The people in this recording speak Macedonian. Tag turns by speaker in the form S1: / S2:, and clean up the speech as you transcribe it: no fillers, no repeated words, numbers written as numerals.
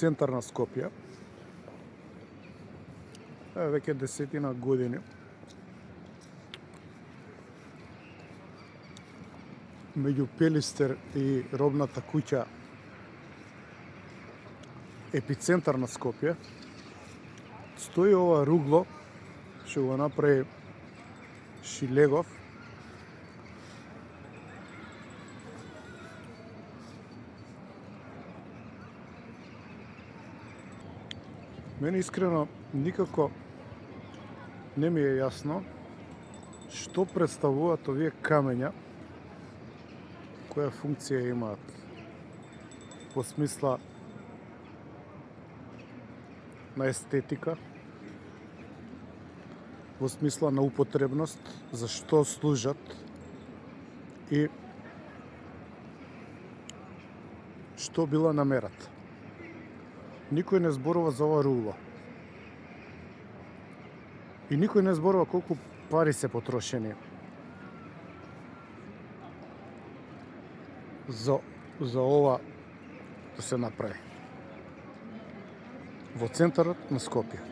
S1: центар на Скопје. Веќе 10 години. Меѓу Пелистер и робната куќа, епицентар на Скопје, стои ова ругло што го направи Шилегов. Мене искрено никако не ми е јасно што представуваат овие камења, која функција имаат по смисла на естетика, во смисла на употребност, за што служат и што била намерата. Никој не зборува за ова ругло. И никој не зборува колку пари се потрошени за ова да се направи во центарот на Скопје.